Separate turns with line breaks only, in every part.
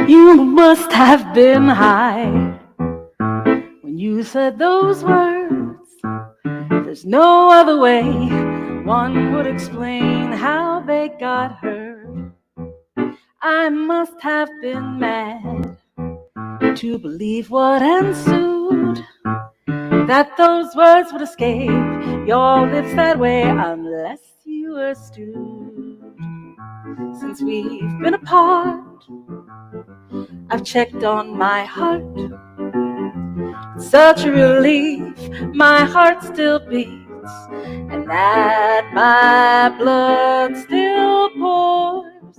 You must have been high when you said those words. There's no other way one would explain how they got heard. I must have been mad to believe what ensued, that those words would escape your lips that way unless you were stewed. Since we've been apart, I've checked on my heart. It's such a relief, my heart still beats, and that my blood still pours,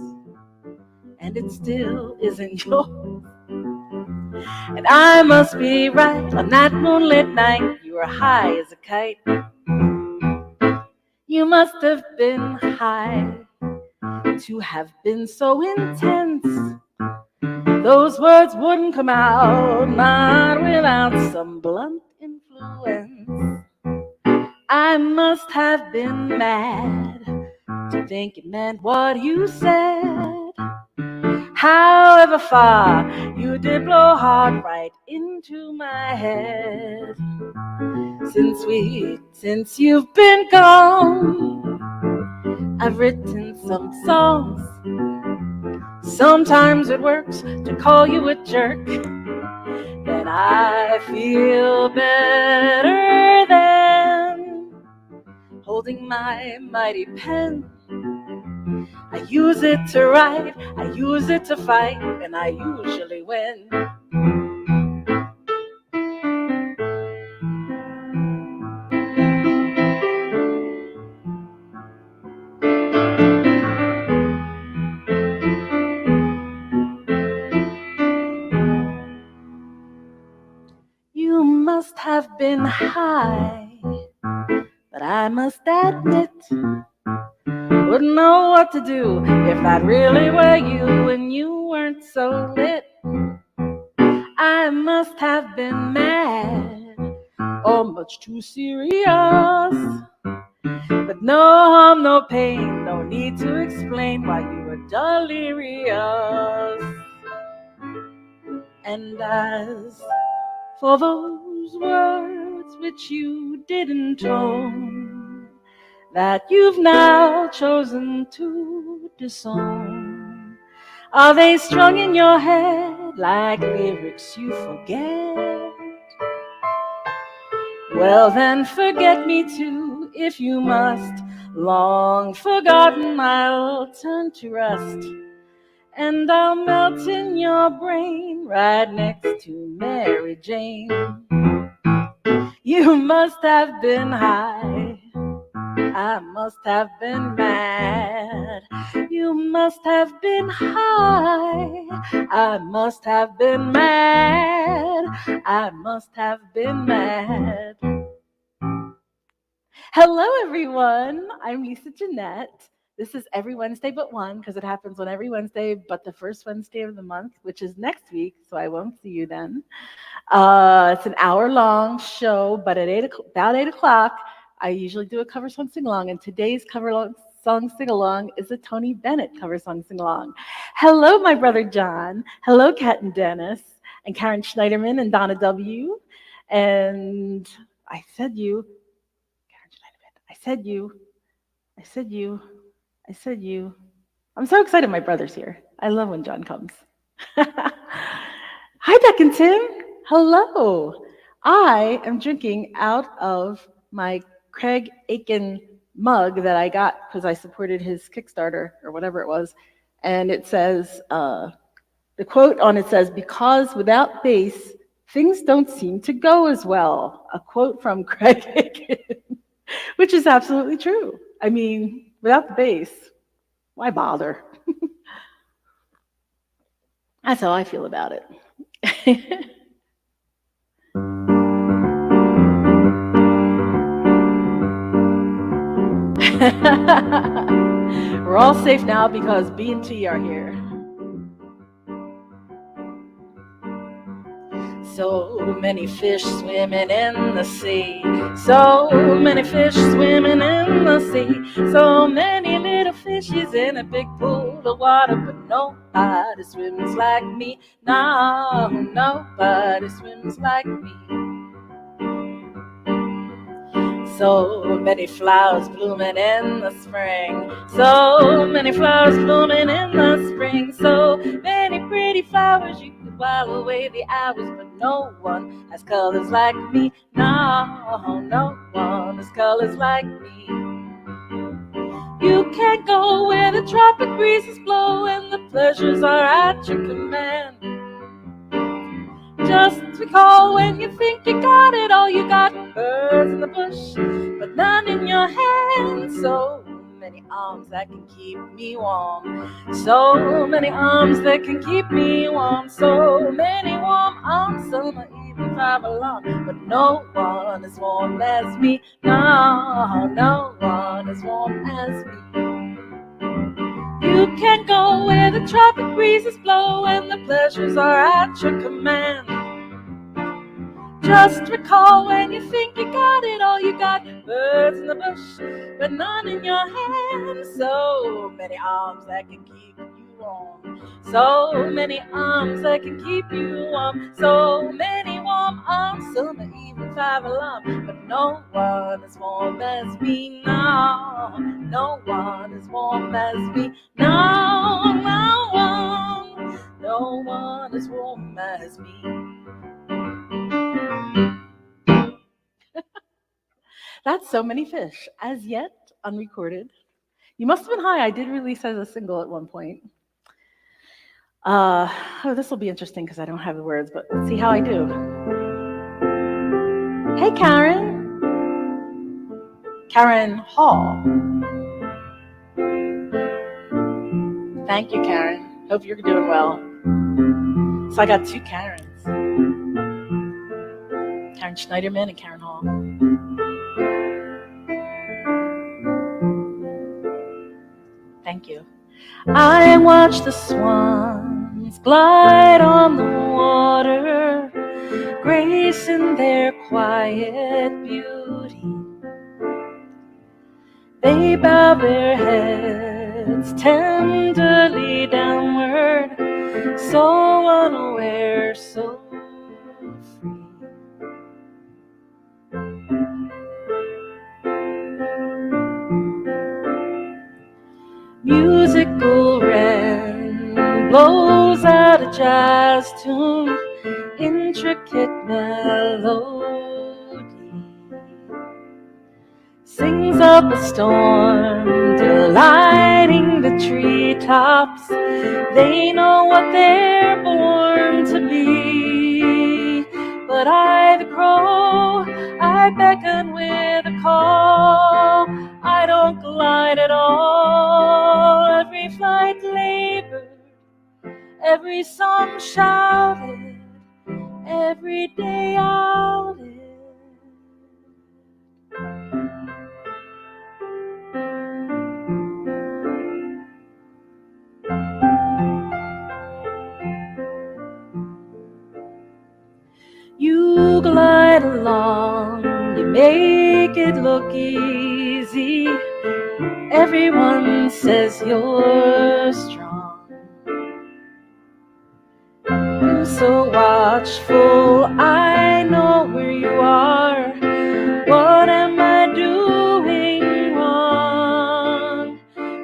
and it still isn't yours. And I must be right, on that moonlit night you were high as a kite. You must have been high to have been so intense. Those words wouldn't come out, not without some blunt influence. I must have been mad to think it meant what you said. However far, you did blow hard right into my head. Since you've been gone, I've written some songs. Sometimes it works to call you a jerk, then I feel better than holding my mighty pen. I use it to write, I use it to fight, and I usually win. You must have been high, but I must admit, wouldn't know what to do if that really were you and you weren't so lit. I must have been mad or much too serious, but no harm, no pain, no need to explain why you were delirious. And as for those words which you didn't own, that you've now chosen to disown, are they strung in your head like lyrics you forget? Well then forget me too if you must. Long forgotten I'll turn to rust, and I'll melt in your brain right next to Mary Jane. You must have been high, I must have been mad. You must have been high, I must have been mad. I must have been mad. Hello everyone, I'm Lisa Jeanette. This is every Wednesday but one, because it happens on every Wednesday but the first Wednesday of the month, which is next week, so I won't see you then. It's an hour-long show, but at about 8 o'clock, I usually do a cover song sing-along, and today's cover song sing-along is a Tony Bennett cover song sing-along. Hello, my brother John. Hello, Kat and Dennis, and Karen Schneiderman and Donna W. And I said you. I'm so excited my brother's here. I love when John comes. Hi, Beck and Tim. Hello. I am drinking out of my Craig Aiken mug that I got because I supported his Kickstarter or whatever it was. And it says, the quote on it says, "Because without bass, things don't seem to go as well." A quote from Craig Aiken, which is absolutely true. I mean, without the bass, why bother? That's how I feel about it. We're all safe now because B and T are here. So many fish swimming in the sea. So many fish swimming in the sea. So many little fish fishies in a big pool of water, but nobody swims like me. No, nobody swims like me. So many flowers blooming in the spring. So many flowers blooming in the spring. So many pretty flowers you could while away the hours, but no one has colors like me. No, no one has colors like me. You can't go where the tropic breezes blow and the pleasures are at your command. Just recall when you think you got it all, you got birds in the bush, but none in your hand. So many arms that can keep me warm. So many arms that can keep me warm. So many warm arms, summer even 5 along, but no one as warm as me. No, no one as warm as me. You can go where the tropic breezes blow and the pleasures are at your command. Just recall when you think you got it all, you got birds in the bush, but none in your hand. So many arms that can keep you warm. So many arms that can keep you warm. So many warm arms, some are even 5 along, but no one as warm as me. No, no one as warm as me. No, no one as warm as me. That's So Many Fish, as yet unrecorded. You Must Have Been High, I did release as a single at one point. This will be interesting because I don't have the words, but let's see how I do. Hey, Karen. Karen Hall. Thank you, Karen. Hope you're doing well. So I got 2 Karens. Karen Schneiderman and Karen Hall. Thank you. I watch the swans glide on the water, gracing their quiet beauty. They bow their heads tenderly downward, so unaware, so free. Musical wren blows out a jazz tune, intricate melody, sings up a storm, delighting the treetops. They know what they're born to be. But I, the crow, I beckon with a call. I don't glide at all. Every flight labored, every song shouted, every day outed. You glide along, you make it look easy. Everyone says you're strong. You're so watchful, I know where you are. What am I doing wrong?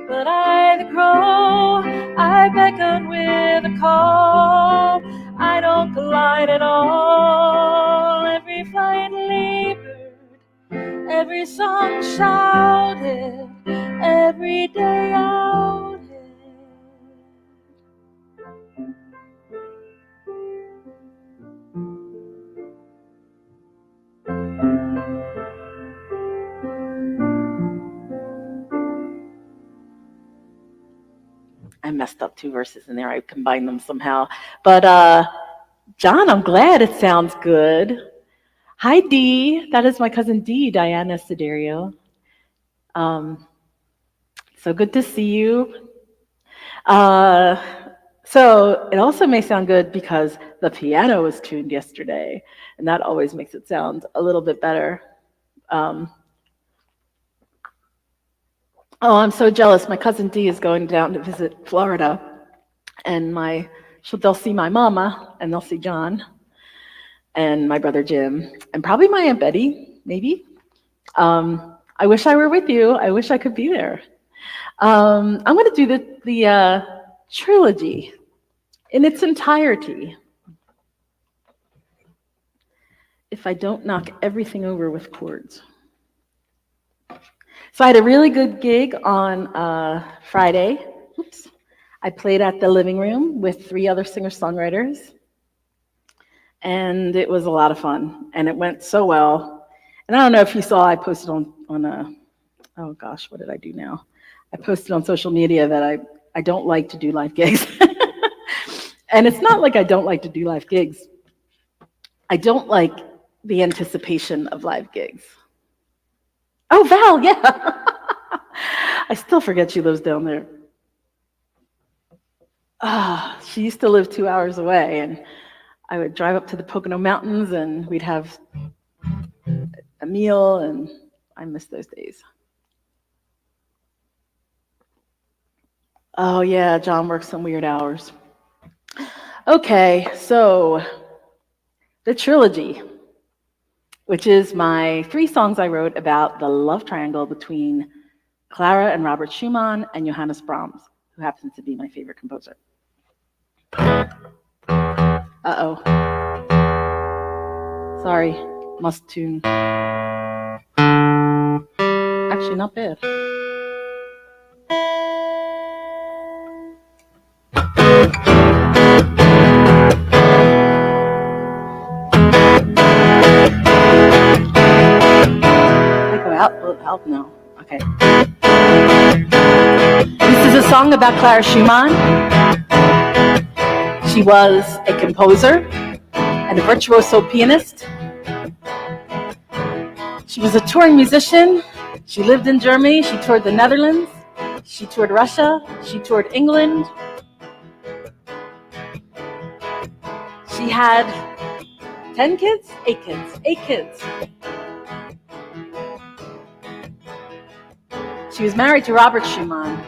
But I, the crow, I beckon with a call. I don't glide at all. Every flight labored, every song shouted, every day outed. I messed up 2 verses in there. I combined them somehow. But John, I'm glad it sounds good. Hi, Dee. That is my cousin Dee, Diana Siderio. So good to see you. So it also may sound good because the piano was tuned yesterday, and that always makes it sound a little bit better. Oh, I'm so jealous. My cousin Dee is going down to visit Florida, and they'll see my mama, and they'll see John, and my brother Jim, and probably my Aunt Betty, maybe. I wish I were with you. I wish I could be there. I'm going to do the trilogy in its entirety, if I don't knock everything over with chords. So I had a really good gig on Friday. Oops. I played at the living room with 3 other singer-songwriters, and it was a lot of fun, and it went so well. And I don't know if you saw, I posted on oh gosh, what did I do now? I posted on social media that I don't like to do live gigs. And it's not like I don't like to do live gigs. I don't like the anticipation of live gigs. Oh, Val, yeah. I still forget she lives down there. She used to live 2 hours away, and I would drive up to the Pocono Mountains, and we'd have a meal, and I miss those days. Oh, yeah, John works some weird hours. Okay, so the trilogy, which is my 3 songs I wrote about the love triangle between Clara and Robert Schumann and Johannes Brahms, who happens to be my favorite composer. Uh-oh. Sorry, must tune. Actually, not bad. Will it help? No. Okay. This is a song about Clara Schumann. She was a composer and a virtuoso pianist. She was a touring musician. She lived in Germany. She toured the Netherlands. She toured Russia. She toured England. She had 10 kids? 8 kids. 8 kids. She was married to Robert Schumann.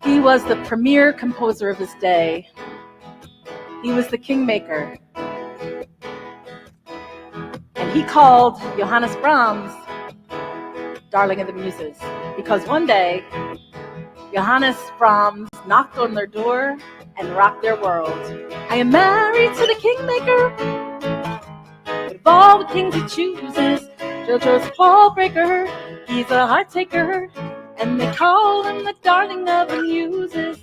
He was the premier composer of his day. He was the kingmaker. And he called Johannes Brahms darling of the muses, because one day Johannes Brahms knocked on their door and rocked their world. I am married to the kingmaker, but of all the kings he chooses, JoJo's a ball breaker. He's a heart taker, and they call him the darling of the muses.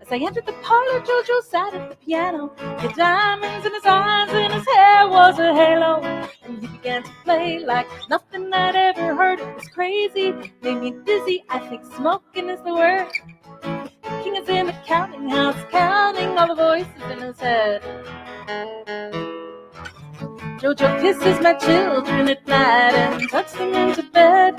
As I entered the parlor, JoJo sat at the piano. He had diamonds in his eyes, and his hair was a halo. And he began to play like nothing I'd ever heard. It was crazy, made me dizzy. I think smoking is the word. The king is in the counting house, counting all the voices in his head. JoJo kisses my children at night and tucks them into bed.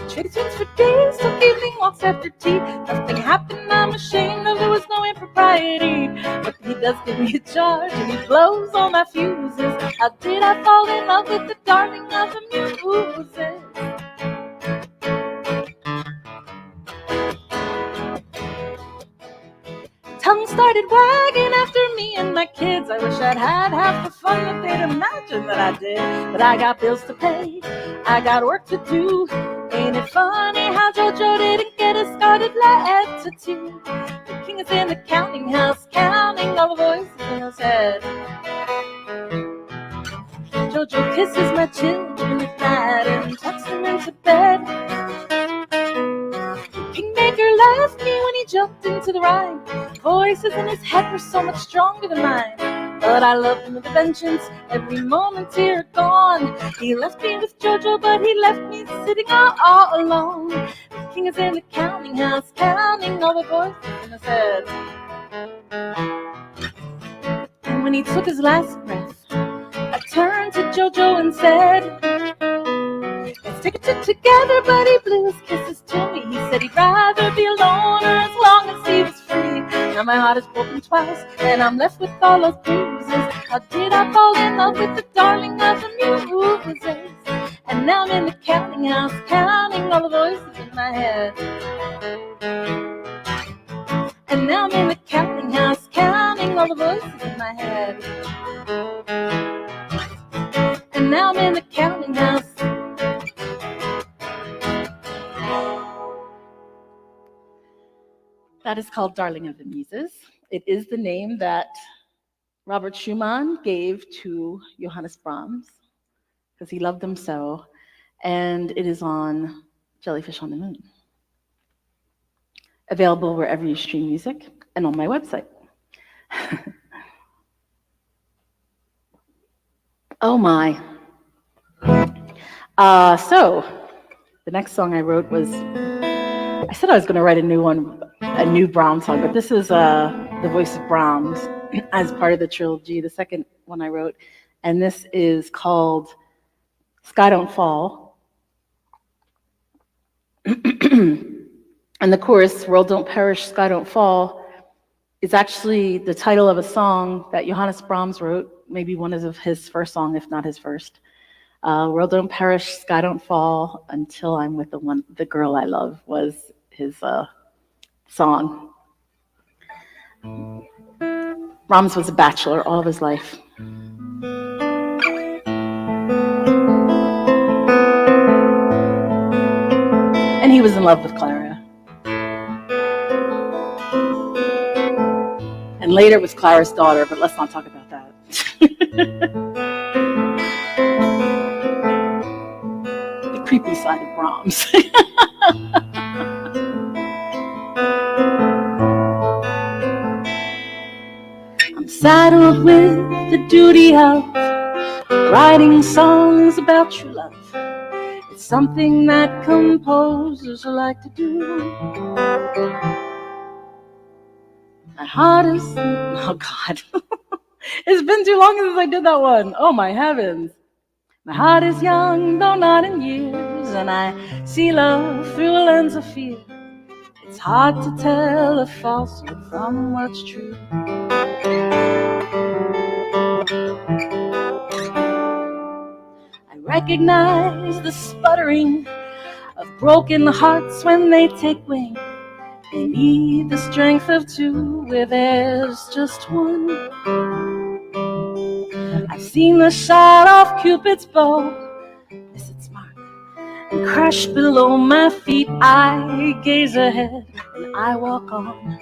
Traded swings for days, took evening walks after tea. Nothing happened, I'm ashamed of, there was no impropriety. But he does give me a charge and he blows all my fuses. How did I fall in love with the darling of the muses? Tongue started wagging after me and my kids. I wish I'd had half the fun that they'd imagined that I did. But I got bills to pay, I got work to do. Ain't it funny how JoJo didn't get a scarlet letter too? The king is in the counting house, counting all the voices in his head. JoJo kisses my children at night and tucks them into bed. Kingmaker left me when he jumped into the rhyme. Voices in his head were so much stronger than mine. But I loved him with a vengeance, every moment here gone. He left me with JoJo, but he left me sitting all alone. The king is in the counting house, counting all the voices in his head. And when he took his last breath, I turned to JoJo and said, let's take it together, but he blew his kisses to me. He said he'd rather be alone or as long as he was free. Now my heart is broken twice, and I'm left with all those bruises. How did I fall in love with the darling of the muses? And now I'm in the counting house, counting all the voices in my head. And now I'm in the counting house, counting all the voices in my head. And now I'm in the counting house. That is called Darling of the Muses. It is the name that Robert Schumann gave to Johannes Brahms because he loved him so. And it is on Jellyfish on the Moon. Available wherever you stream music and on my website. Oh my. So the next song I wrote was, I said I was going to write a new one, a new Brahms song, but this is The Voice of Brahms as part of the trilogy, the second one I wrote. And this is called Sky Don't Fall. And the chorus, World Don't Perish, Sky Don't Fall, is actually the title of a song that Johannes Brahms wrote, maybe one of his first songs, if not his first. World Don't Perish, Sky Don't Fall, Until I'm with the Girl I Love was his song. Brahms was a bachelor all of his life. And he was in love with Clara. And later it was Clara's daughter, but let's not talk about that. The creepy side of Brahms. I'm saddled with the duty of writing songs about true love. It's something that composers like to do. My heart is, oh God, it's been too long since I did that one. Oh my heavens. My heart is young, though not in years, and I see love through a lens of fear. It's hard to tell a falsehood from what's true. I recognize the sputtering of broken hearts when they take wing. They need the strength of two where there's just one. I've seen the shot off Cupid's bow miss its mark and crash below my feet. I gaze ahead and I walk on.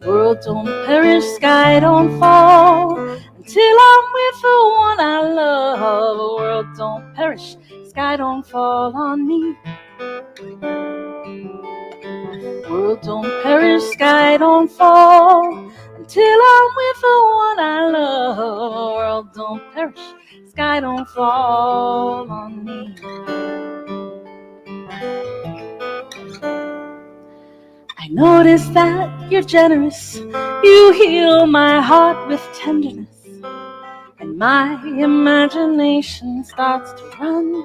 World don't perish, sky don't fall, until I'm with the one I love. The world don't perish, sky don't fall on me. World don't perish, sky don't fall, until I'm with the one I love. The world don't perish, sky don't fall on me. I notice that you're generous, you heal my heart with tenderness, and my imagination starts to run.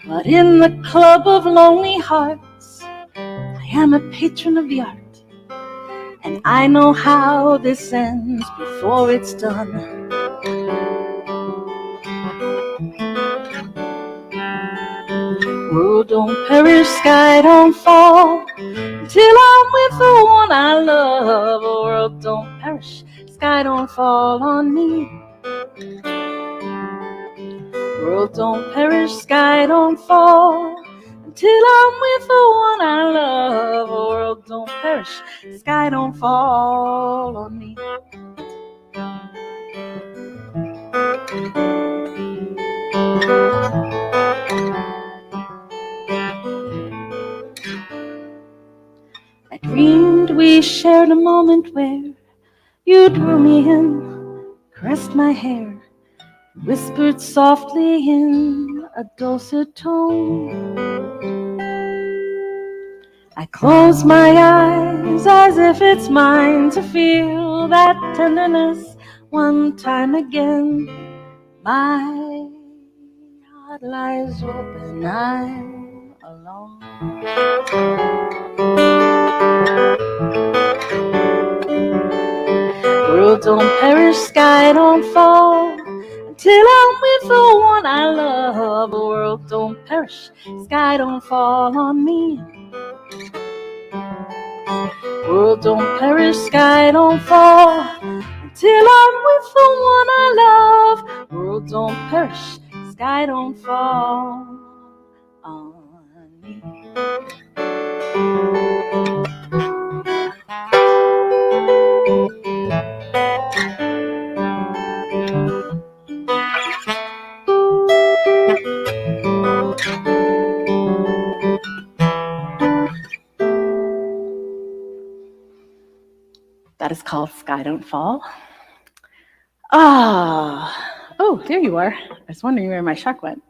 But in the club of lonely hearts, I am a patron of the art, and I know how this ends before it's done. World don't perish, sky don't fall, until I'm with the one I love. The world don't perish, sky don't fall on me. World don't perish, sky don't fall, until I'm with the one I love. The world don't perish, sky don't fall on me. I dreamed we shared a moment where you drew me in, caressed my hair, whispered softly in a dulcet tone. I close my eyes as if it's mine to feel that tenderness one time again. My heart lies open, I'm alone. World don't perish, sky don't fall, until I'm with the one I love. The world don't perish, sky don't fall on me. World don't perish, sky don't fall, until I'm with the one I love. World don't perish, sky don't fall on me. That is called Sky Don't Fall. Oh, there you are. I was wondering where my shark went.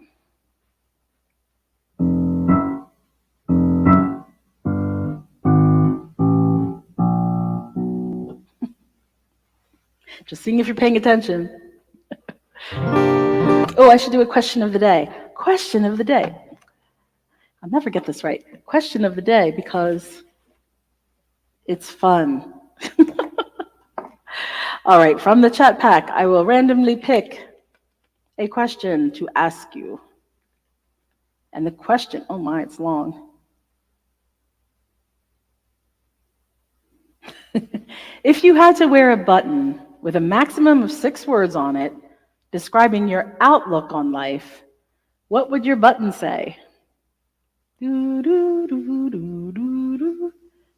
Just seeing if you're paying attention. Oh, I should do a question of the day. Question of the day. I'll never get this right. Question of the day, because it's fun. All right, from the chat pack, I will randomly pick a question to ask you. And the question, oh my, it's long. If you had to wear a button with a maximum of 6 words on it describing your outlook on life, what would your button say?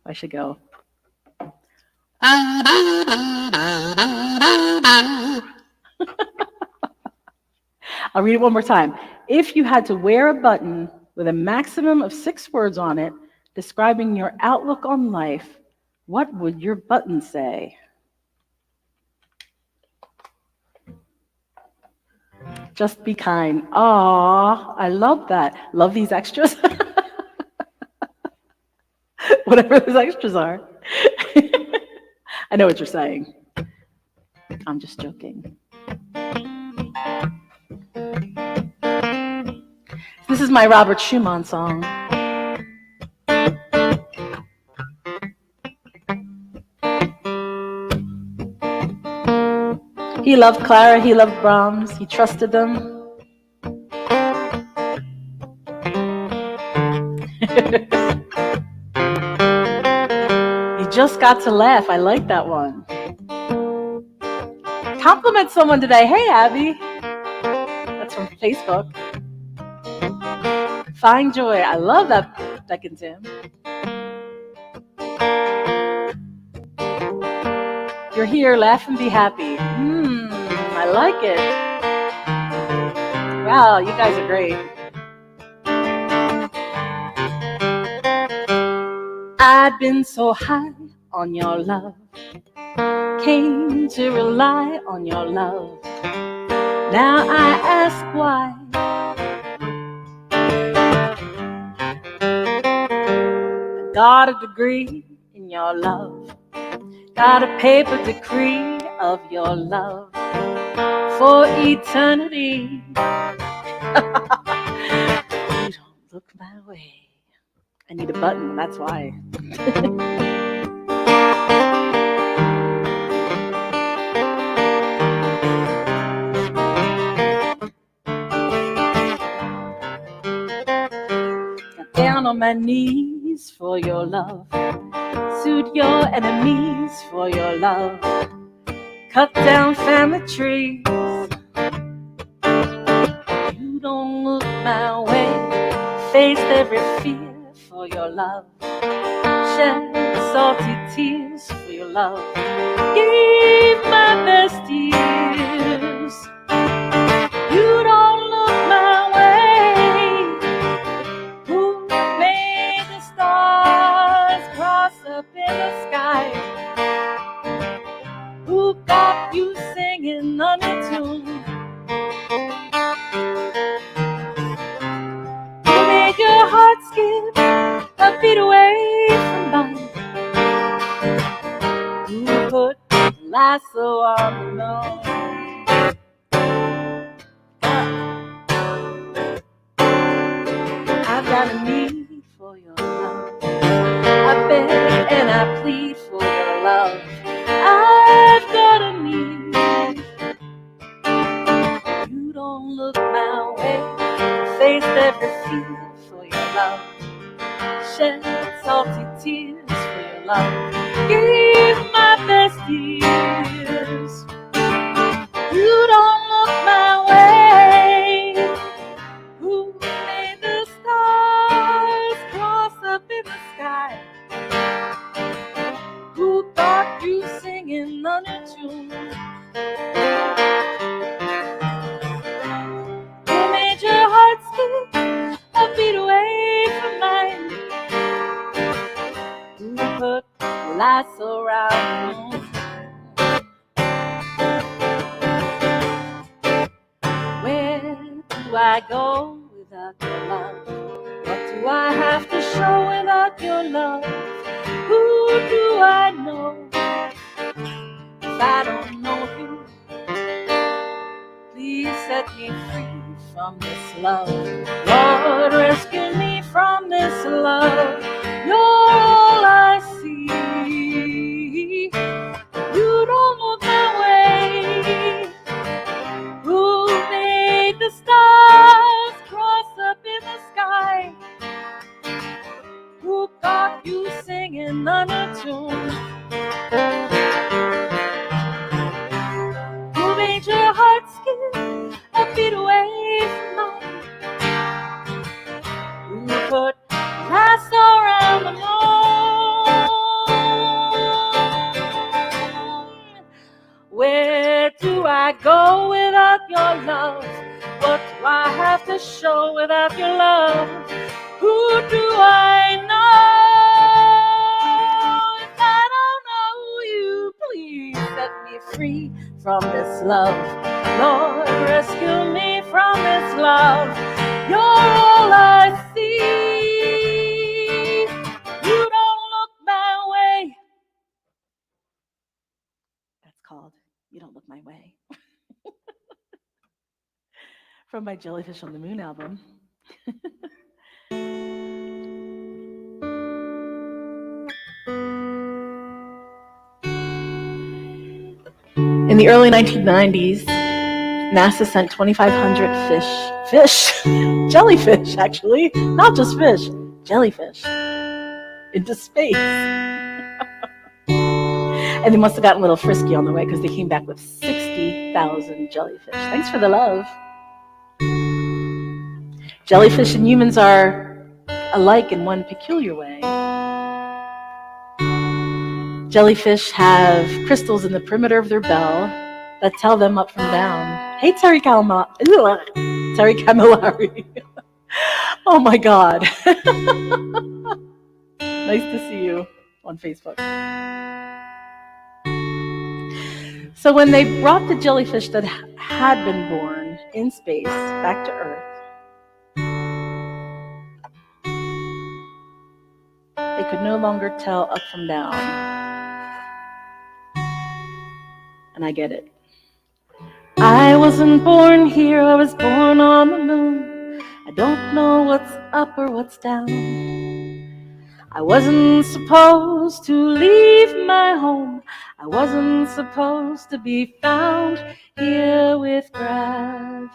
I should go. I'll read it one more time. If you had to wear a button with a maximum of 6 words on it describing your outlook on life, what would your button say? Just be kind. Aww, I love that. Love these extras. Whatever those extras are. I know what you're saying. I'm just joking. This is my Robert Schumann song. He loved Clara, he loved Brahms, he trusted them. You just got to laugh. I like that one. Compliment someone today. Hey, Abby. That's from Facebook. Find joy. I love that, Beck and Tim. You're here. Laugh and be happy. I like it. Wow, you guys are great. I'd been so high on your love, came to rely on your love. Now I ask why. I got a degree in your love, got a paper decree of your love for eternity. You don't look my way. I need a button, that's why. Got down on my knees for your love, sued your enemies for your love, cut down family trees. You don't look my way, faced every fear for your love, shed salty tears for your love, gave my best years. You don't look my way. Who made the stars cross up in the sky? Who got you singing under tune? Who made your heart skip a beat away from mine? Who put the lasso on the moon? I've got a need for your love. I beg and I plead for your love. I've got a need every fear for your love. Shed salty tears for your love. Give my best years. You don't look my way. Who made the stars cross up in the sky? Who got you singing on your tune? Who made your heart skip a beat away from mine? Who put lights around the moon? Where do I go without your love? What do I have to show without your love? Who do I know if I don't know you? Please set me free from this love. Lord, rescue me from this love. You're all I see. You don't look my way. Who made the stars cross up in the sky? Who got you singing on a tune? Who made your heart skip a beat away from mine? Who put glass around the moon? Where do I go without your love? What do I have to show without your love? Who do I know if I don't know you? Please set me free from this love. Lord, rescue me from this love. You're all I see. You don't look my way. That's called You Don't Look My Way. From my Jellyfish on the Moon album. In the early 1990s, NASA sent 2,500 jellyfish actually, not just fish, jellyfish, into space. And they must have gotten a little frisky on the way because they came back with 60,000 jellyfish. Thanks for the love. Jellyfish and humans are alike in one peculiar way. Jellyfish have crystals in the perimeter of their bell that tell them up from down. Hey, Terry Camilleri. Oh my God. Nice to see you on Facebook. So when they brought the jellyfish that had been born in space back to Earth, they could no longer tell up from down. And I get it. I wasn't born here, I was born on the moon. I don't know what's up or what's down. I wasn't supposed to leave my home. I wasn't supposed to be found here with gravity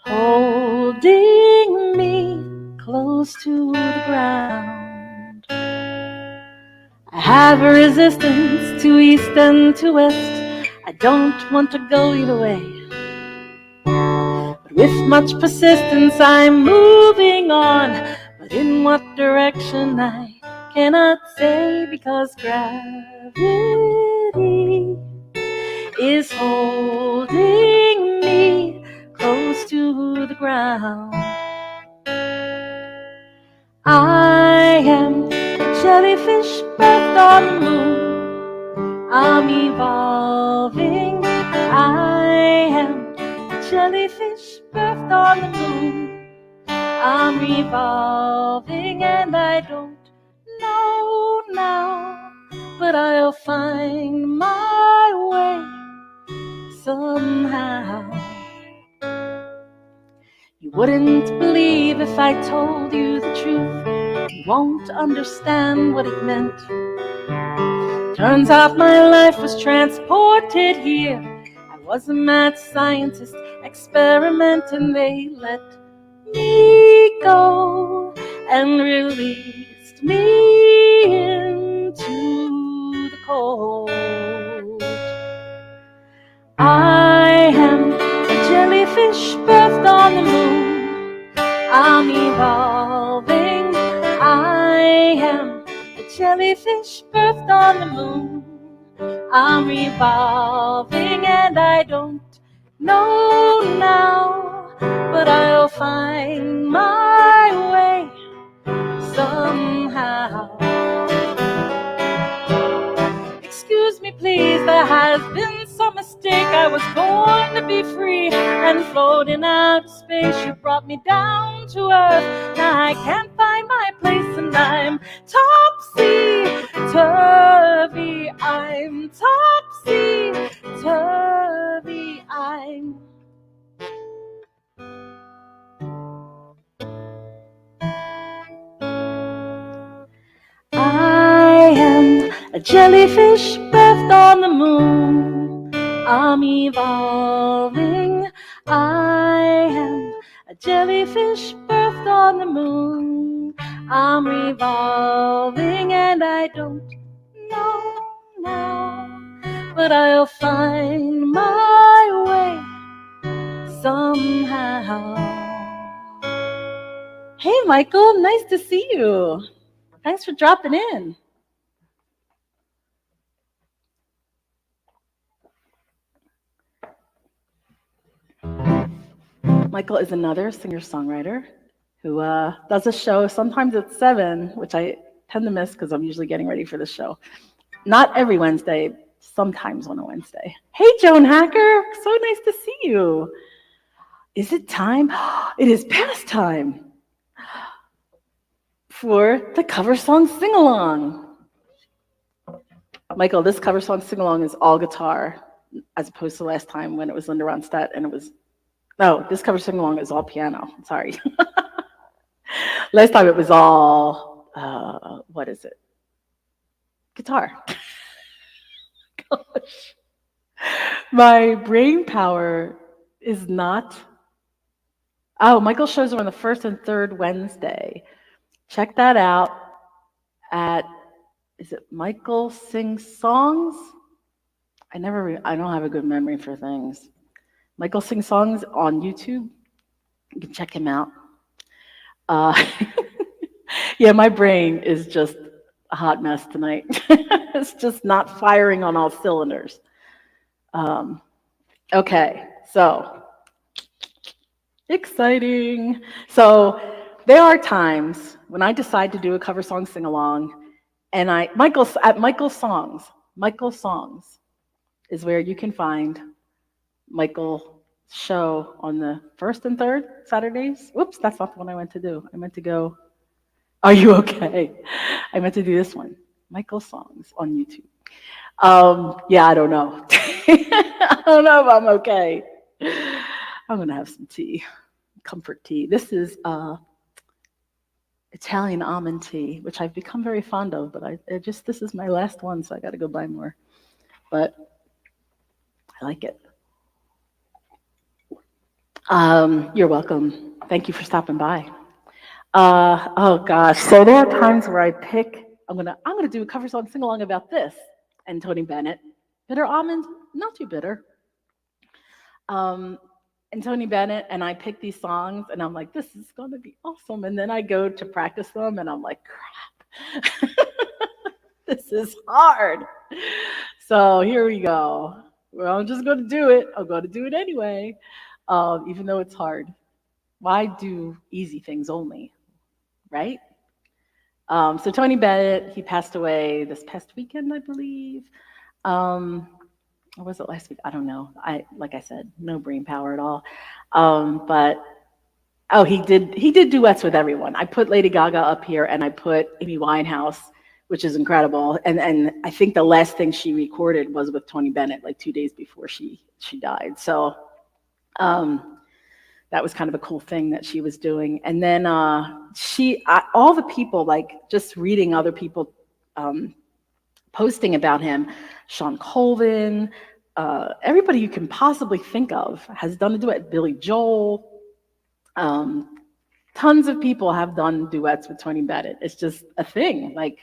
holding me close to the ground. I have a resistance to east and to west. I don't want to go either way. But with much persistence I'm moving on. But in what direction I cannot say, because gravity is holding me close to the ground. I am a jellyfish birthed on the moon. I'm evolving. I am a jellyfish birthed on the moon. I'm evolving and I don't know now, but I'll find my way somehow. You wouldn't believe if I told you the truth. You won't understand what it meant. Turns out my life was transported here. I was a mad scientist experiment, and they let me go and released me into the cold. I am a jellyfish birthed on the moon. I'm evolving. I am a jellyfish birthed on the moon. I'm revolving, and I don't know now, but I'll find my way somehow. Excuse me, please, there has been some mistake. I was born to be free and floating out of space. You brought me down to earth. Now I can't find my place, and I'm topsy-turvy. I'm topsy-turvy. I am a jellyfish birthed on the moon. I'm evolving. I am a jellyfish birthed on the moon. I'm revolving, and I don't know now, but I'll find my way somehow. Hey, Michael, nice to see you. Thanks for dropping in. Michael is another singer-songwriter who does a show. Sometimes at 7, which I tend to miss because I'm usually getting ready for the show. Not every Wednesday, sometimes on a Wednesday. Hey, Joan Hacker, so nice to see you. Is it time? It is past time for the cover song sing-along. Michael, this cover song sing-along is all guitar, as opposed to last time when it was Linda Ronstadt and it was, no, this cover sing-along is all piano. Sorry. Last time it was all, what is it? Guitar. Gosh. My brain power is not. Oh, Michael's shows are on the first and third Wednesday. Check that out at, is it Michael Sings Songs? I don't have a good memory for things. Michael Sings Songs on YouTube. You can check him out. Yeah, my brain is just a hot mess tonight. It's just not firing on all cylinders. Okay, so exciting. So there are times when I decide to do a cover song sing-along, and Michael Songs is where you can find Michael's show on the first and third Saturdays. Whoops, that's not the one I meant to do. I meant to go, are you okay? I meant to do this one, Michael Songs on YouTube. Yeah, I don't know. I don't know if I'm okay. I'm gonna have some tea, comfort tea. This is Italian almond tea, which I've become very fond of, but this is my last one, so I gotta go buy more. But I like it. You're welcome. Thank you for stopping by. Oh gosh, so there are times where I pick, I'm gonna do a cover song sing-along about this, and Tony Bennett. Bitter almond, not too bitter. And Tony Bennett, and I pick these songs, and I'm like, this is gonna be awesome. And then I go to practice them, and I'm like, crap, this is hard. So here we go. Well, I'm just gonna do it. I'm gonna do it anyway, even though it's hard. Why do easy things only, right? So Tony Bennett, he passed away this past weekend, I believe. Or was it last week? I don't know. Like I said, no brain power at all. But he did duets with everyone. I put Lady Gaga up here, and I put Amy Winehouse, which is incredible. And I think the last thing she recorded was with Tony Bennett, like 2 days before she died. So that was kind of a cool thing that she was doing. And then all the people, like just reading other people posting about him, Sean Colvin, everybody you can possibly think of has done a duet. Billy Joel, tons of people have done duets with Tony Bennett. It's just a thing. Like,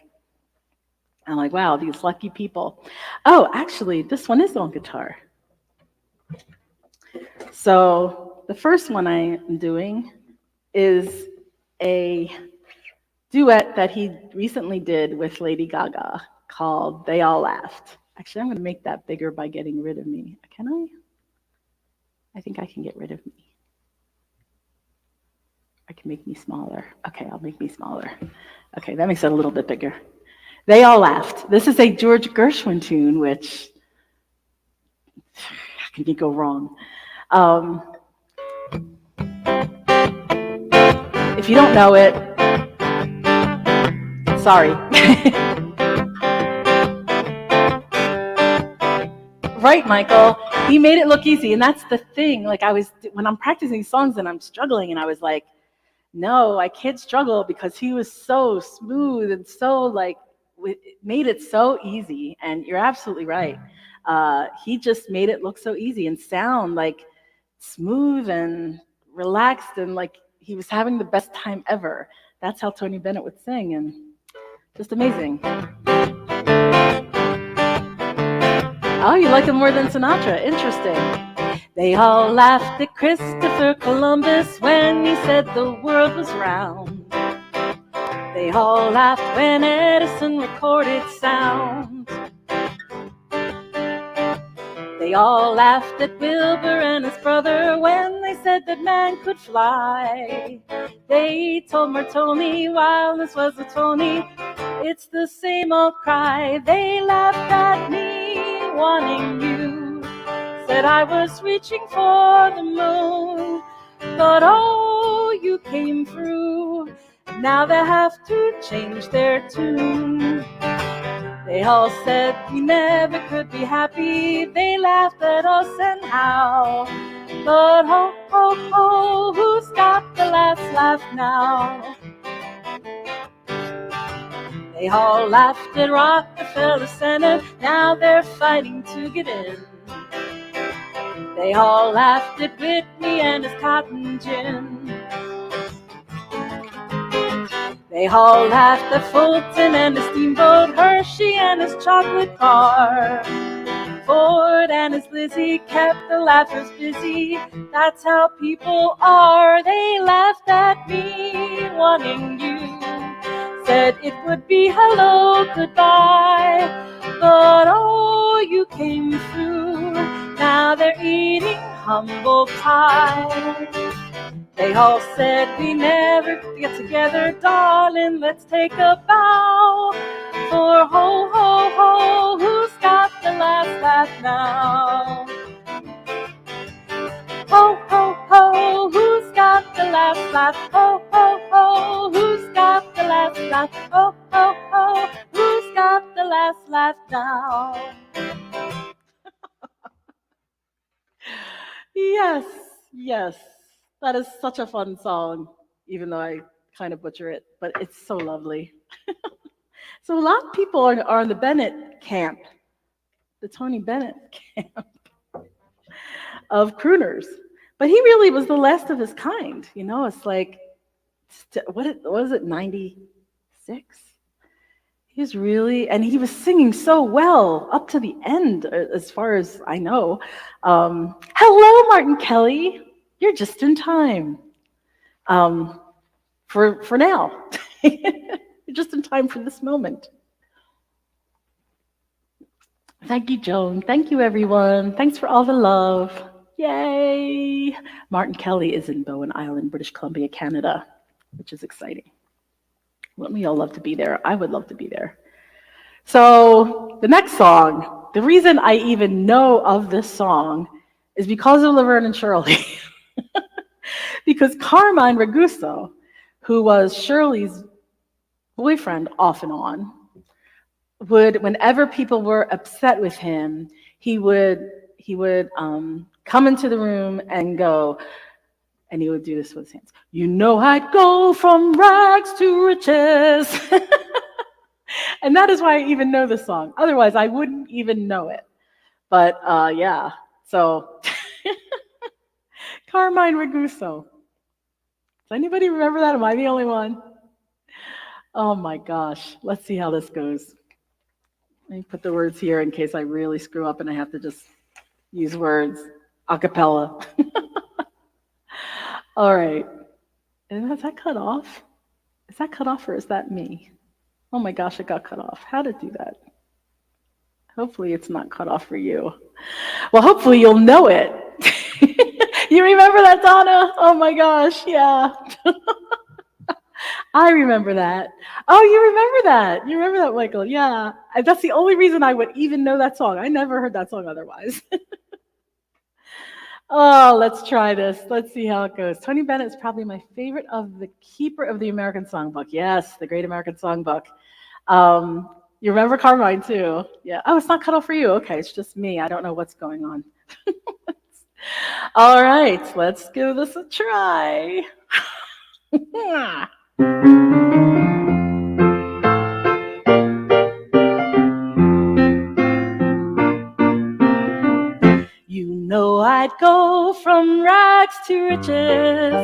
I'm like, wow, these lucky people. Oh, actually, this one is on guitar. So the first one I am doing is a duet that he recently did with Lady Gaga called They All Laughed. Actually, I'm going to make that bigger by getting rid of me. Can I? I think I can get rid of me. I can make me smaller. Okay, I'll make me smaller. Okay, that makes it a little bit bigger. They All Laughed. This is a George Gershwin tune, which, how can you go wrong? If you don't know it, sorry. Right, Michael. He made it look easy, and that's the thing. Like, when I'm practicing songs and I'm struggling, and I was like, no, I can't struggle, because he was so smooth and so like made it so easy. And you're absolutely right. He just made it look so easy and sound like smooth and relaxed, and like he was having the best time ever. That's how Tony Bennett would sing, and just amazing. Oh, you like him more than Sinatra? Interesting. They all laughed at Christopher Columbus when he said the world was round. They all laughed when Edison recorded sound. They all laughed at Wilbur and his brother when they said that man could fly. They told Martoni wildness was a Tony. It's the same old cry. They laughed at me wanting you. Said I was reaching for the moon. But oh, you came through. Now they have to change their tune. They all said we never could be happy. They laughed at us and how. But ho, ho, ho, who's got the last laugh now? They all laughed at Rockefeller Center. Now they're fighting to get in. They all laughed at Whitney and his cotton gin. They all laughed at Fulton and his steamboat, Hershey and his chocolate car. Ford and his Lizzie kept the laughers busy. That's how people are. They laughed at me wanting you. Said it would be hello, goodbye. But oh, you came through. Now they're eating humble pie. They all said we never get together, darling, let's take a bow. For ho, ho, ho, who's got the last laugh now? Ho, ho, ho, who's got the last laugh? Ho, ho, ho, who's got the last laugh? Ho, ho, ho, who's got the last laugh now? Yes, yes. That is such a fun song, even though I kind of butcher it, but it's so lovely. So a lot of people are in the Bennett camp, the Tony Bennett camp of crooners. But he really was the last of his kind. You know, it's like, what was it, 96? He was really, and he was singing so well up to the end, as far as I know. Hello, Martin Kelly. You're just in time. For now. You're just in time for this moment. Thank you, Joan. Thank you, everyone. Thanks for all the love. Yay! Martin Kelly is in Bowen Island, British Columbia, Canada, which is exciting. Wouldn't we all love to be there? I would love to be there. So the next song, the reason I even know of this song is because of Laverne and Shirley. Because Carmine Ragusa, who was Shirley's boyfriend off and on, would, whenever people were upset with him, he would come into the room and go, and he would do this with his hands. You know I'd go from rags to riches. And that is why I even know the song. Otherwise, I wouldn't even know it. But yeah, so Carmine Raguso. Does anybody remember that? Am I the only one? Oh my gosh. Let's see how this goes. Let me put the words here in case I really screw up and I have to just use words a cappella. All right. And is that cut off? Is that cut off or is that me? Oh my gosh, it got cut off. How did it do that? Hopefully it's not cut off for you. Well, hopefully you'll know it. You remember that, Donna? Oh my gosh, yeah. I remember that. Oh, you remember that. You remember that, Michael. Yeah. That's the only reason I would even know that song. I never heard that song otherwise. Oh, let's try this. Let's see how it goes. Tony Bennett is probably my favorite of the keeper of the American Songbook. Yes, the Great American Songbook. You remember Carmine too. Yeah. Oh, it's not cut off for you. Okay, it's just me. I don't know what's going on. All right, let's give this a try. You know I'd go from rags to riches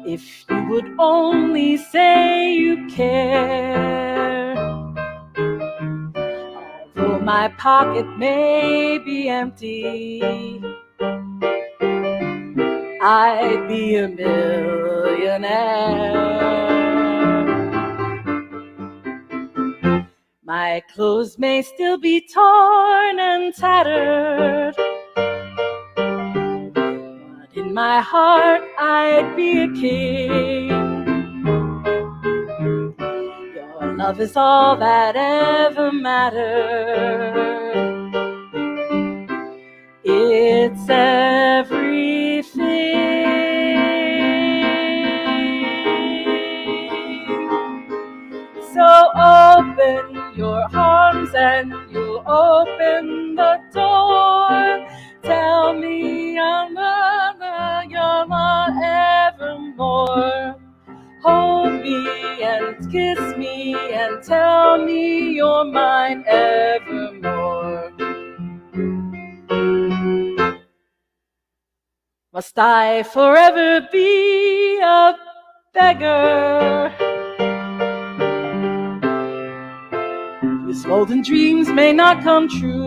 if you would only say you care. Although my pocket may be empty, I'd be a millionaire. My clothes may still be torn and tattered, but in my heart I'd be a king. Your love is all that ever mattered. It's everything. So open your arms and you'll open the door. Tell me I'm you're not evermore. Hold me and kiss me and tell me you're mine evermore. Must I forever be a beggar whose golden dreams may not come true?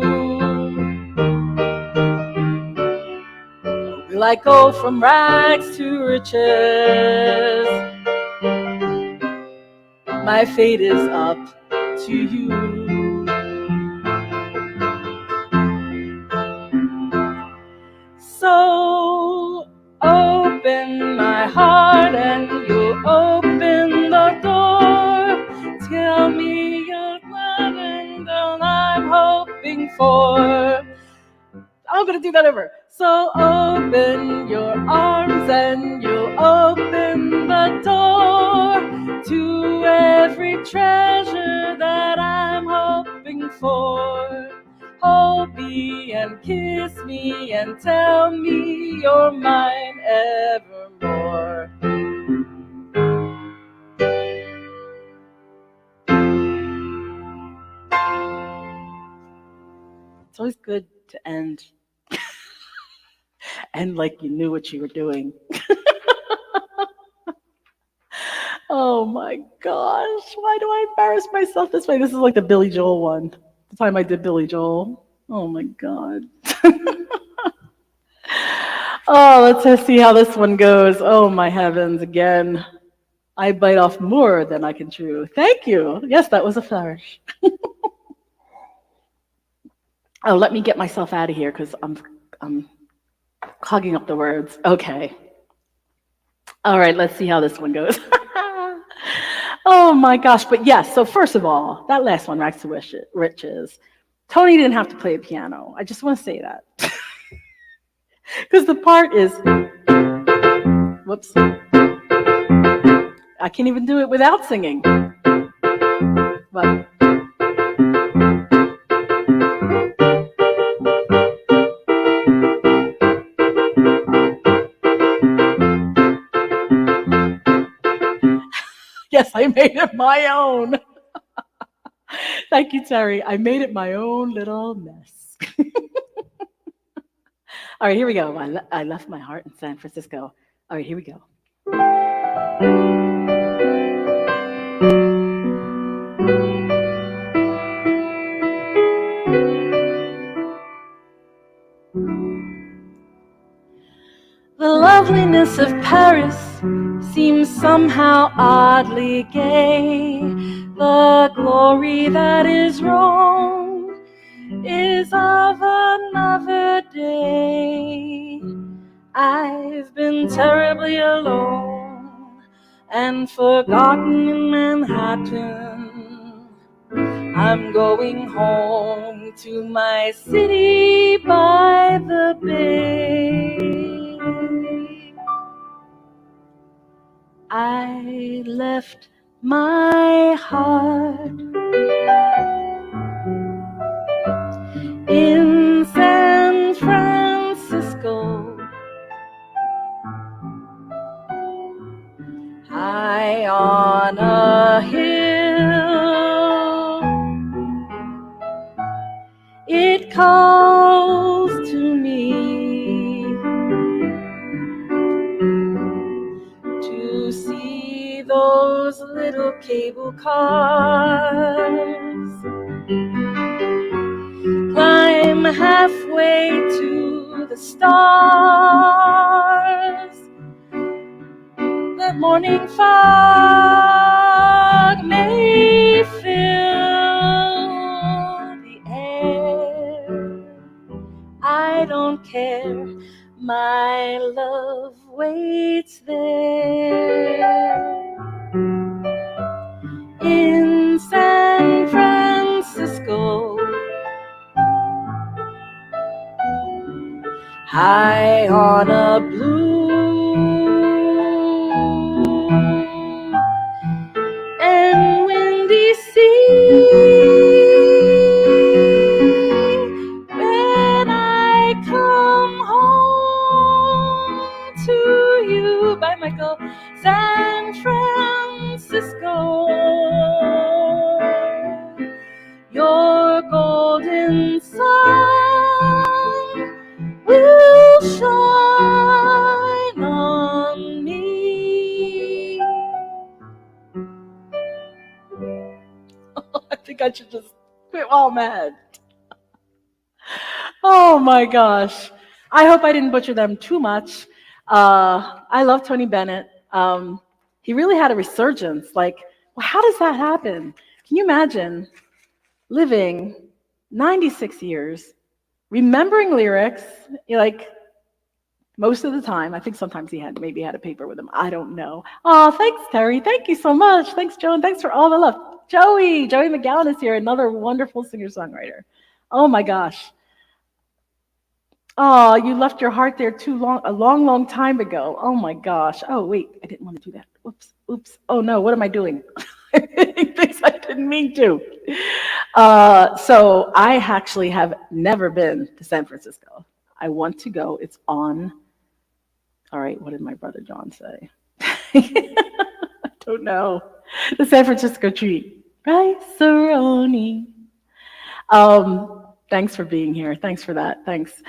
Will I go from rags to riches? My fate is up to you. So open my heart and you'll open the door. Tell me you're loving that I'm hoping for. I'm gonna do that over. So open your arms and you'll open the door to every treasure that I'm hoping for. Hold me and kiss me and tell me you're mine evermore. It's always good to end like you knew what you were doing. Oh my gosh, why do I embarrass myself this way? This is like the Billy Joel one. The time I did Billy Joel. Oh my God. Oh, let's just see how this one goes. Oh my heavens, again. I bite off more than I can chew. Thank you. Yes, that was a flourish. Oh, let me get myself out of here because I'm clogging up the words. Okay. All right, let's see how this one goes. Oh my gosh, but yes, so first of all, that last one, Rags to Riches, Tony didn't have to play a piano. I just want to say that. Because the part is, whoops, I can't even do it without singing. But yes, I made it my own. Thank you, Terry. I made it my own little mess. All right, here we go. I left my heart in San Francisco. All right, here we go. The loveliness of Paris seems somehow oddly gay. The glory that is Rome is of another day. I've been terribly alone and forgotten in Manhattan. I'm going home to my city by the bay. I left my heart in San Francisco, high on a hill. It calls to me to see those little cable cars climb halfway to the stars. That morning fog may fill the air. I don't care, my love waits there. In San Francisco, high on a blue and windy sea. When I come home to you, by Michael, San Francisco, your golden sun will shine on me. I think I should just quit while I'm mad. Oh my gosh. I hope I didn't butcher them too much. I love Tony Bennett. He really had a resurgence. Like, well, how does that happen? Can you imagine living 96 years, remembering lyrics, like most of the time? I think sometimes he maybe had a paper with him. I don't know. Oh, thanks, Terry. Thank you so much. Thanks, Joan. Thanks for all the love. Joey McGowan is here, another wonderful singer-songwriter. Oh my gosh. Oh, you left your heart there a long time ago. Oh my gosh. Oh wait, I didn't want to do that. Oops. Oh no, what am I doing? Things I didn't mean to. So I actually have never been to San Francisco. I want to go. It's on. All right, what did my brother John say? I don't know. The San Francisco treat. Rice-a-roni. Thanks for being here. Thanks for that. Thanks.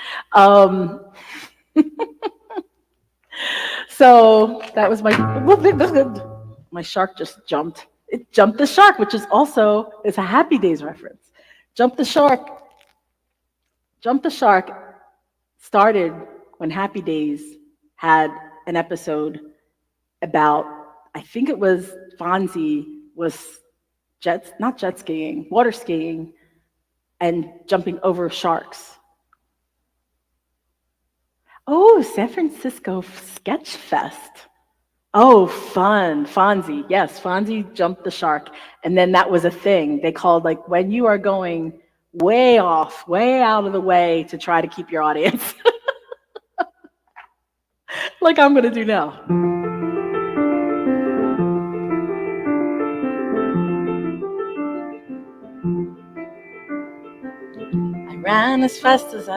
So that was my shark just jumped. It jumped the shark, which is also a Happy Days reference. Jump the shark started when Happy Days had an episode about, I think it was Fonzie was water skiing and jumping over sharks. Oh, San Francisco Sketch Fest. Oh, fun. Fonzie. Yes, Fonzie jumped the shark. And then that was a thing. They called, like, when you are going way off, way out of the way to try to keep your audience. Like I'm going to do now. I ran as fast as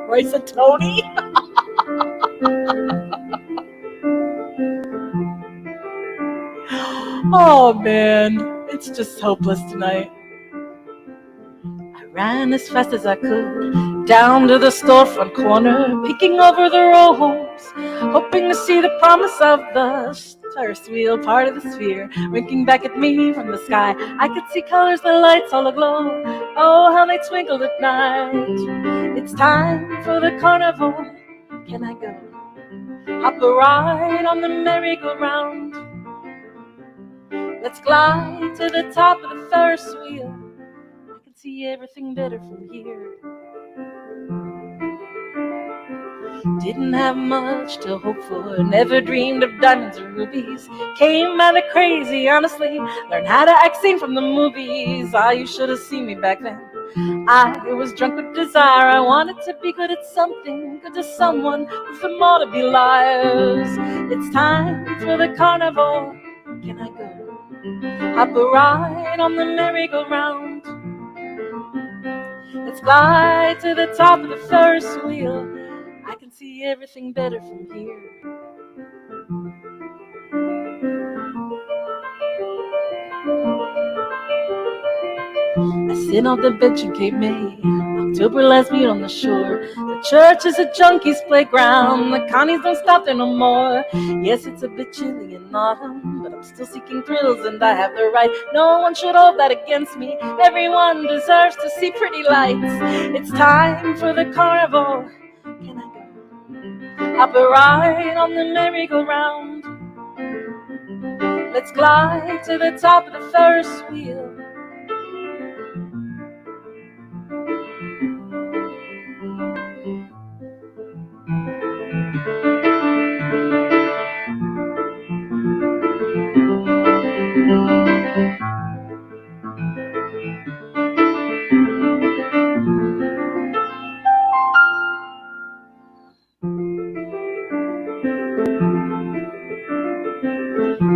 Royce and Tony. Oh, man. It's just hopeless tonight. I ran as fast as I could down to the storefront corner, peeking over the rows, hoping to see the promise of the Ferris wheel, part of the sphere, winking back at me from the sky. I could see colors, the lights all aglow. Oh, how they twinkled at night. It's time for the carnival. Can I go? Hop a ride on the merry-go-round. Let's glide to the top of the Ferris wheel. I can see everything better from here. Didn't have much to hope for, never dreamed of diamonds or rubies. Came out of crazy, honestly. Learned how to act scene from the movies. Ah, you should have seen me back then. I was drunk with desire. I wanted to be good at something, good to someone, with them all to be liars. It's time for the carnival. Can I go? Hop a ride on the merry-go-round. Let's glide to the top of the Ferris wheel. I can see everything better from here. I sit on the bench in Cape May, October last meet on the shore. The church is a junkie's playground, the Connies don't stop there no more. Yes, it's a bit chilly in autumn, but I'm still seeking thrills and I have the right. No one should hold that against me. Everyone deserves to see pretty lights. It's time for the carnival. Can I go? Hop a ride on the merry-go-round. Let's glide to the top of the Ferris wheel.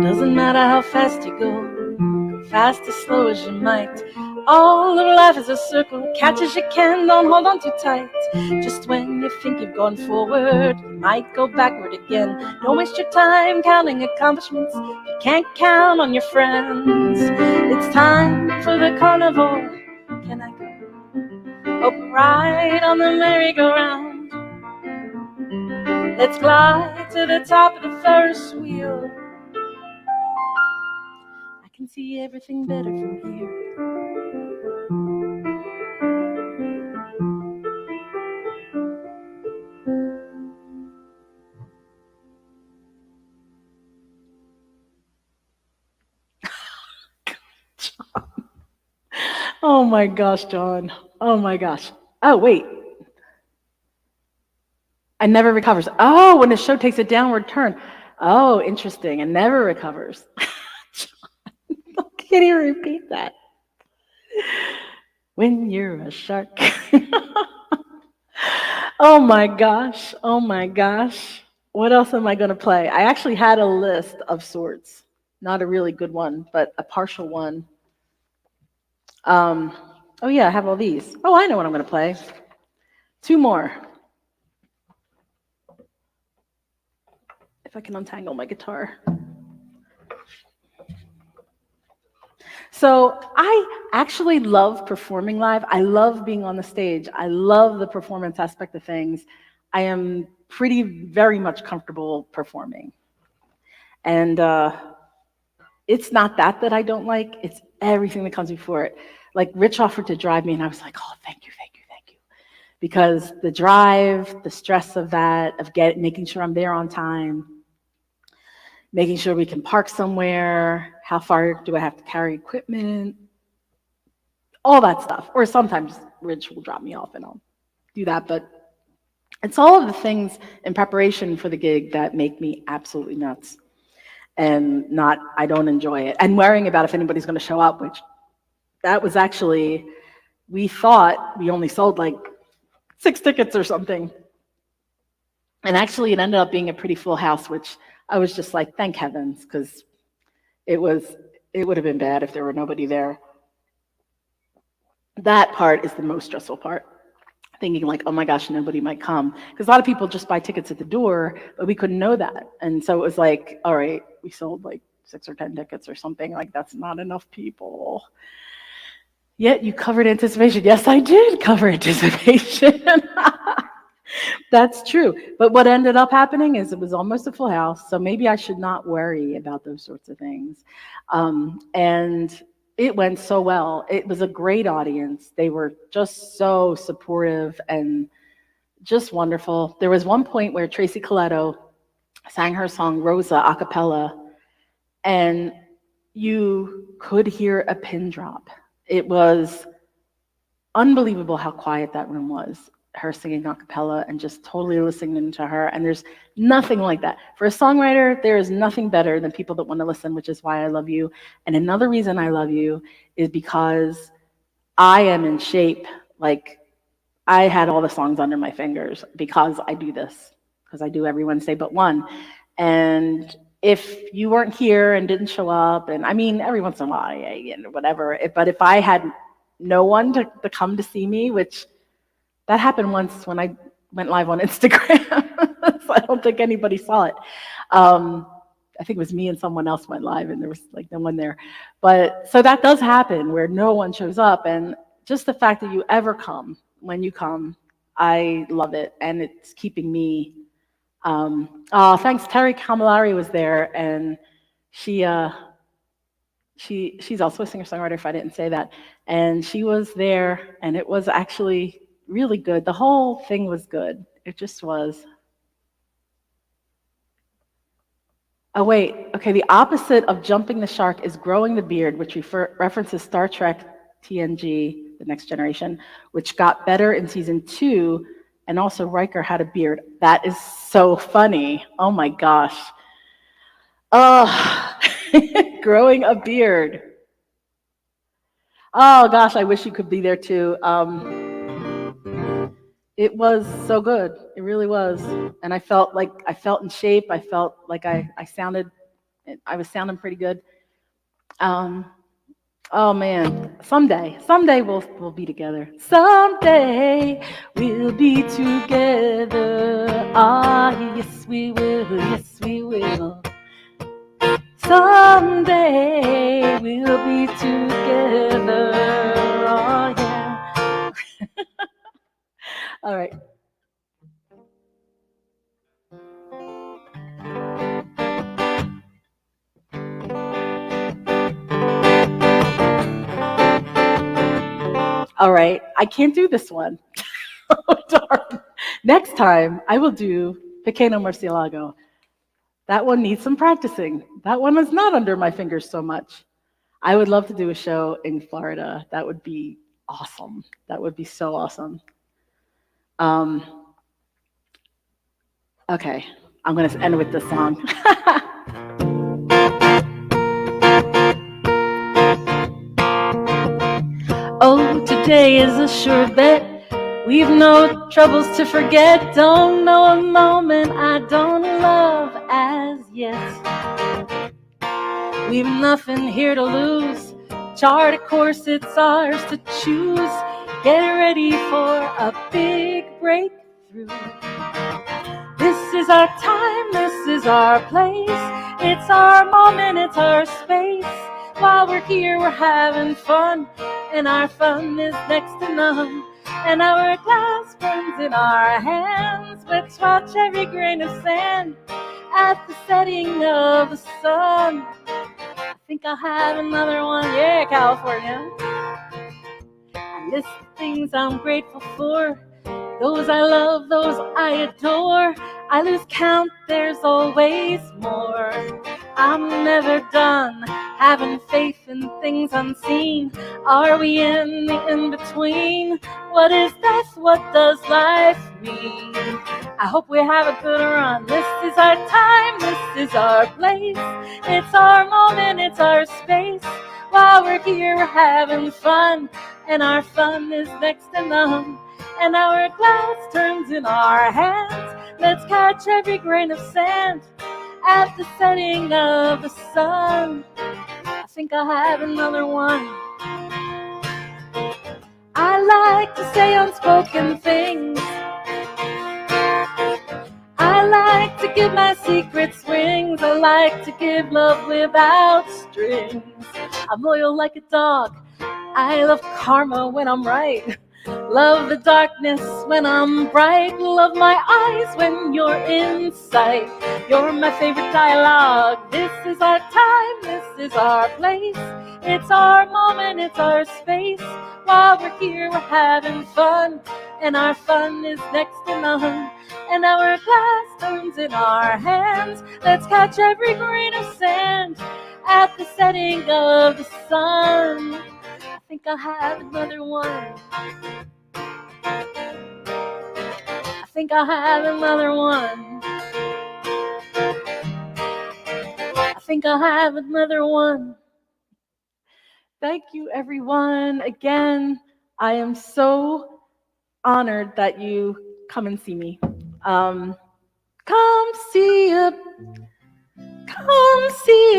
Doesn't matter how fast you go fast or slow as you might. All of life is a circle, catch as you can, don't hold on too tight. Just when you think you've gone forward, you might go backward again. Don't waste your time counting accomplishments, you can't count on your friends. It's time for the carnival. Can I go? Up right on the merry-go-round. Let's glide to the top of the Ferris wheel. I can see everything better from here. Oh my gosh, John. Oh my gosh. Oh, wait. It never recovers. Oh, when the show takes a downward turn. Oh, interesting. It never recovers. John, can you repeat that? When you're a shark. Oh my gosh. Oh my gosh. What else am I going to play? I actually had a list of sorts. Not a really good one, but a partial one. Oh yeah, I have all these. Oh, I know what I'm going to play. Two more. If I can untangle my guitar. So I actually love performing live. I love being on the stage. I love the performance aspect of things. I am very much comfortable performing. And it's not that I don't like, it's everything that comes before it. Like Rich offered to drive me and I was like, oh, thank you. Because the drive, the stress of that, of making sure I'm there on time, making sure we can park somewhere, how far do I have to carry equipment, all that stuff. Or sometimes Rich will drop me off and I'll do that. But it's all of the things in preparation for the gig that make me absolutely nuts. And I don't enjoy it. And worrying about if anybody's going to show up, which that was actually, we thought we only sold like 6 tickets or something. And actually it ended up being a pretty full house, which I was just like, thank heavens, because it would have been bad if there were nobody there. That part is the most stressful part. Thinking like, oh my gosh, nobody might come. Because a lot of people just buy tickets at the door, but we couldn't know that. And so it was like, all right, we sold like 6 or 10 tickets or something. Like, that's not enough people. Yet you covered anticipation. Yes, I did cover anticipation. That's true. But what ended up happening is it was almost a full house. So maybe I should not worry about those sorts of things. And it went so well. It was a great audience. They were just so supportive and just wonderful. There was one point where Tracy Coletto sang her song Rosa a cappella, and you could hear a pin drop. It was unbelievable how quiet that room was, her singing a cappella and just totally listening to her. And there's nothing like that. For a songwriter, there is nothing better than people that want to listen, which is why I love you. And another reason I love you is because I am in shape. Like, I had all the songs under my fingers because I do this, because I do every Wednesday but one. And if you weren't here and didn't show up, and I mean, every once in a while, whatever, but if I had no one to come to see me, which that happened once when I went live on Instagram, so I don't think anybody saw it. I think it was me and someone else went live and there was like no one there. But so that does happen where no one shows up, and just the fact that you ever come, when you come, I love it, and it's keeping me. Thanks. Terry Camilleri was there, and she's also a singer-songwriter, if I didn't say that. And she was there, and it was actually really good. The whole thing was good. It just was. Oh, wait. Okay, the opposite of jumping the shark is growing the beard, which references Star Trek TNG, The Next Generation, which got better in season 2, and also Riker had a beard. That is so funny. Oh, my gosh. Oh, growing a beard. Oh, gosh, I wish you could be there, too. It was so good. It really was. And I felt in shape. I felt like I was sounding pretty good. Oh man, someday we'll be together. Someday we'll be together. Ah, yes we will. Yes we will. Someday we'll be together. Oh yeah. All right. All right, I can't do this one. Oh, darn. Next time, I will do Pequeño Murciélago. That one needs some practicing. That one is not under my fingers so much. I would love to do a show in Florida. That would be awesome. That would be so awesome. Okay, I'm going to end with this song. Oh, today is a sure bet. We've no troubles to forget. Don't know a moment I don't love as yet. We've nothing here to lose. Chart a course, it's ours to choose. Get ready for a big breakthrough. This is our time, this is our place. It's our moment, it's our space. While we're here, we're having fun, and our fun is next to none. And our glass burns in our hands. Let's watch every grain of sand at the setting of the sun. I think I'll have another one. Yeah, California. I list the things I'm grateful for. Those I love, those I adore. I lose count, there's always more. I'm never done having faith in things unseen. Are we in the in-between? What is death? What does life mean? I hope we have a good run. This is our time, this is our place. It's our moment, it's our space. While we're here, we're having fun, and our fun is next to none. And our glass turns in our hands. Let's catch every grain of sand at the setting of the sun. I think I'll have another one. I like to say unspoken things. I like to to give my secrets wings. I like to give love without strings. I'm loyal like a dog. I love karma when I'm right. Love the darkness when I'm bright. Love my eyes when you're in sight. You're my favorite dialogue. This is our time, this is our place. It's our moment, it's our space. While we're here, we're having fun. And our fun is next to none. And our glass turns in our hands. Let's catch every grain of sand at the setting of the sun. I think I'll have another one. I think I'll have another one. I think I'll have another one. Thank you, everyone. Again, I am so honored that you come and see me. Come see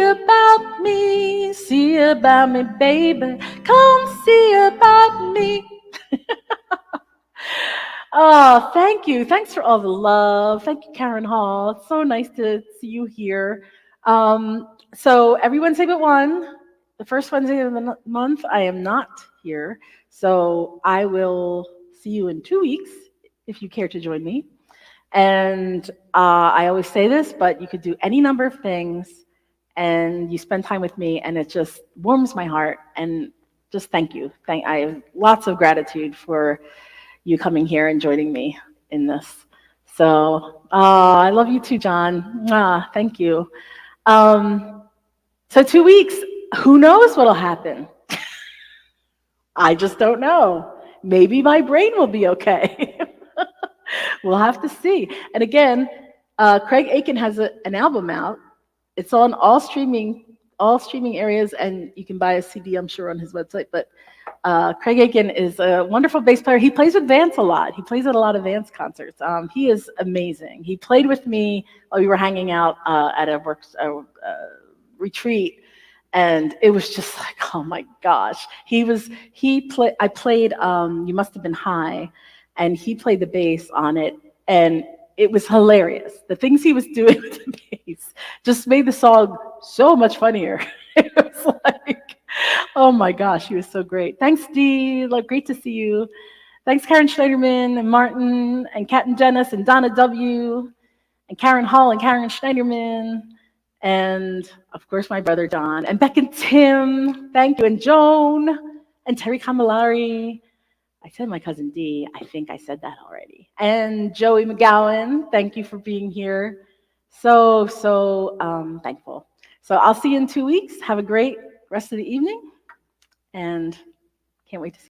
about me. See about me, baby. Come see about me. Oh, thank you. Thanks for all the love. Thank you, Karen Hall. It's so nice to see you here. So every Wednesday but one, the first Wednesday of the month, I am not here. So I will see you in 2 weeks if you care to join me. And I always say this, but you could do any number of things and you spend time with me and it just warms my heart. And just thank you. I have lots of gratitude for you coming here and joining me in this. So I love you too, John. Thank you. So 2 weeks, who knows what'll happen? I just don't know. Maybe my brain will be okay. We'll have to see. And again, Craig Aiken has an album out. It's on all streaming areas, and you can buy a CD, I'm sure, on his website. But Craig Aiken is a wonderful bass player. He plays with Vance a lot. He plays at a lot of Vance concerts. He is amazing. He played with me while we were hanging out at a retreat, and it was just like, oh my gosh. I played You Must Have Been High, and he played the bass on it, and it was hilarious. The things he was doing with the bass just made the song so much funnier. It was like, oh my gosh, he was so great. Thanks, Dee. Great to see you. Thanks, Karen Schneiderman and Martin and Kat and Janice and Donna W. and Karen Hall and Karen Schneiderman. And of course, my brother John and Beck and Tim. Thank you. And Joan and Terry Camilleri. I said my cousin Dee. I think I said that already. And Joey McGowan. Thank you for being here. So thankful. So I'll see you in 2 weeks. Have a great rest of the evening. And can't wait to see you.